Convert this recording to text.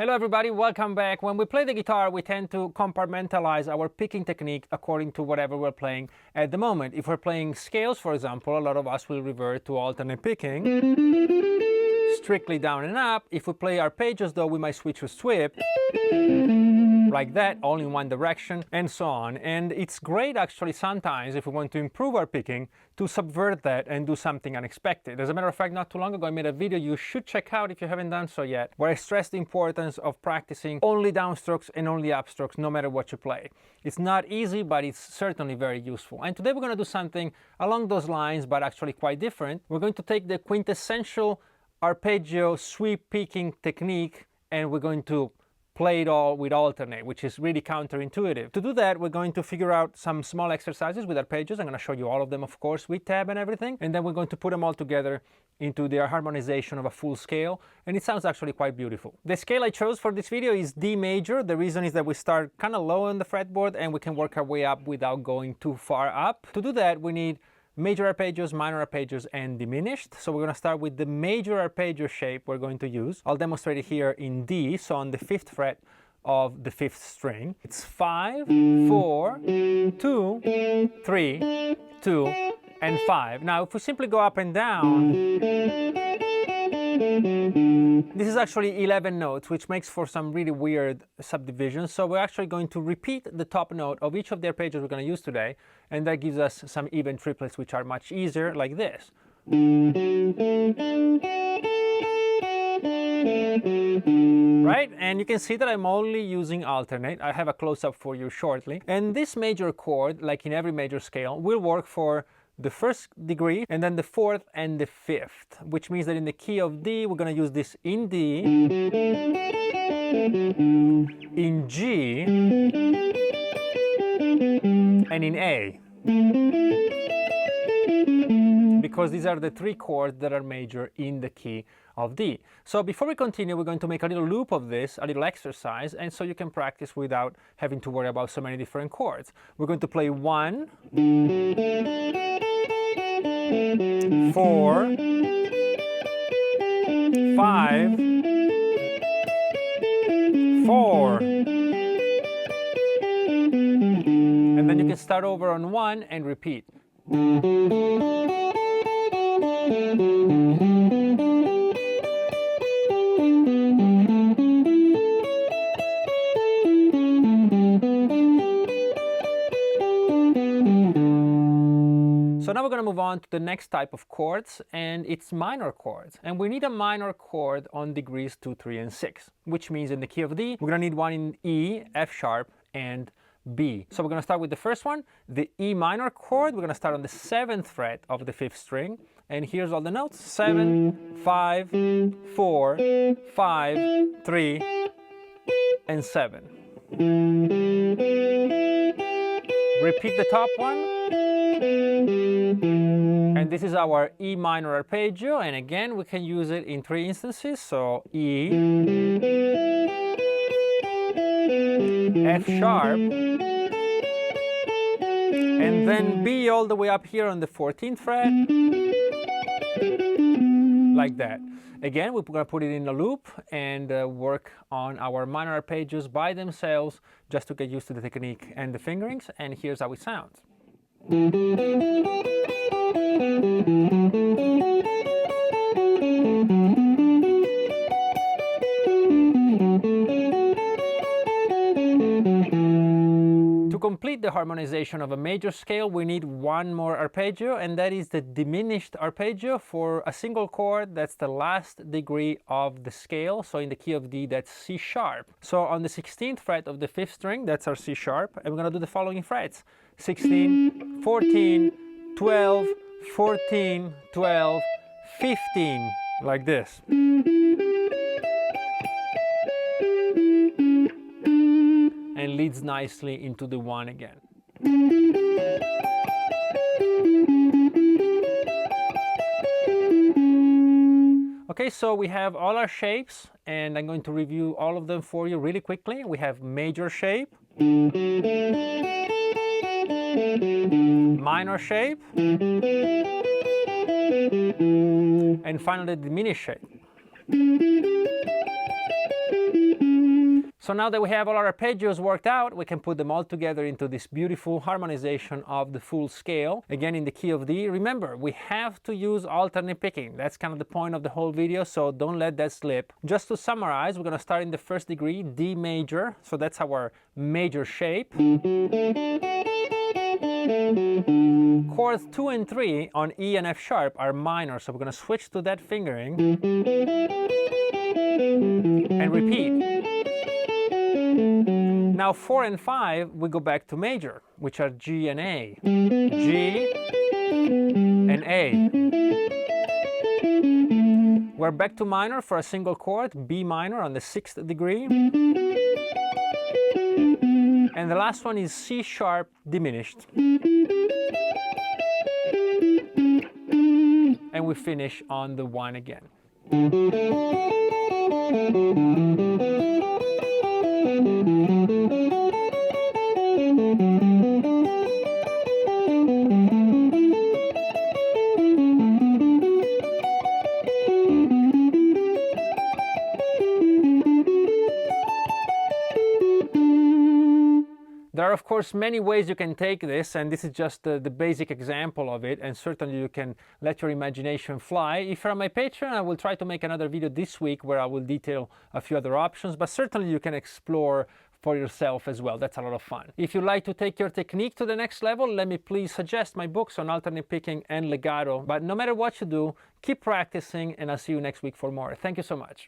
Hello everybody, welcome back. When we play the guitar, we tend to compartmentalize our picking technique according to whatever we're playing at the moment. If we're playing scales, for example, a lot of us will revert to alternate picking, strictly down and up. If we play arpeggios though, we might switch to sweep, like that, all in one direction, and so on. And it's great actually sometimes, if we want to improve our picking, to subvert that and do something unexpected. As a matter of fact, not too long ago I made a video you should check out if you haven't done so yet, where I stressed the importance of practicing only downstrokes and only upstrokes no matter what you play. It's not easy, but it's certainly very useful. And today we're going to do something along those lines, but actually quite different. We're going to take the quintessential arpeggio sweep picking technique and we're going to play it all with alternate, which is really counterintuitive. To do that, we're going to figure out some small exercises with arpeggios. I'm going to show you all of them, of course, with tab and everything. And then we're going to put them all together into the harmonization of a full scale. And it sounds actually quite beautiful. The scale I chose for this video is D major. The reason is that we start kind of low on the fretboard and we can work our way up without going too far up. To do that, we need major arpeggios, minor arpeggios, and diminished. So we're going to start with the major arpeggio shape we're going to use. I'll demonstrate it here in D, so on the 5th fret of the 5th string. It's 5, 4, 2, 3, 2, and 5. Now if we simply go up and down, this is actually 11 notes, which makes for some really weird subdivisions. So we're actually going to repeat the top note of each of the arpeggios we're going to use today, and that gives us some even triplets, which are much easier, like this. Right? And you can see that I'm only using alternate. I have a close-up for you shortly. And this major chord, like in every major scale, will work for the 1st degree, and then the 4th and the 5th, which means that in the key of D, we're going to use this in D, in G, and in A, because these are the 3 chords that are major in the key of D. So before we continue, we're going to make a little loop of this, a little exercise, and so you can practice without having to worry about so many different chords. We're going to play 1, 4, 5, 4, and then you can start over on 1 and repeat. So now we're going to move on to the next type of chords, and it's minor chords. And we need a minor chord on degrees 2, 3, and 6, which means in the key of D, we're going to need one in E, F sharp, and B. So we're going to start with the first one, the E minor chord. We're going to start on the 7th fret of the 5th string. And here's all the notes: 7, 5, 4, 5, 3, and 7. Repeat the top one. And this is our E minor arpeggio, and again we can use it in 3 instances. So E, F sharp, and then B all the way up here on the 14th fret, like that. Again, we're going to put it in a loop and work on our minor arpeggios by themselves just to get used to the technique and the fingerings, and here's how it sounds. To complete the harmonization of a major scale, we need one more arpeggio, and that is the diminished arpeggio for a single chord. That's the last degree of the scale. So in the key of D, that's C sharp. So on the 16th fret of the 5th string, that's our C sharp, and we're going to do the following frets: 16, 14, 12, 14, 12, 15, like this. And leads nicely into the 1 again. Okay, so we have all our shapes, and I'm going to review all of them for you really quickly. We have major shape, minor shape, and finally the diminished shape. So now that we have all our arpeggios worked out, we can put them all together into this beautiful harmonization of the full scale, again in the key of D. Remember, we have to use alternate picking. That's kind of the point of the whole video, so don't let that slip. Just to summarize, we're going to start in the first degree, D major, so that's our major shape. Chords 2 and 3 on E and F sharp are minor, so we're going to switch to that fingering and repeat. Now 4 and 5, we go back to major, which are G and A. G and A. We're back to minor for a single chord, B minor on the 6th degree. And the last one is C sharp diminished. And we finish on the 1 again. There are, of course, many ways you can take this, and this is just the basic example of it, and certainly you can let your imagination fly. If you're on my Patreon, I will try to make another video this week where I will detail a few other options, but certainly you can explore for yourself as well. That's a lot of fun. If you'd like to take your technique to the next level, let me please suggest my books on alternate picking and legato. But no matter what you do, keep practicing, and I'll see you next week for more. Thank you so much.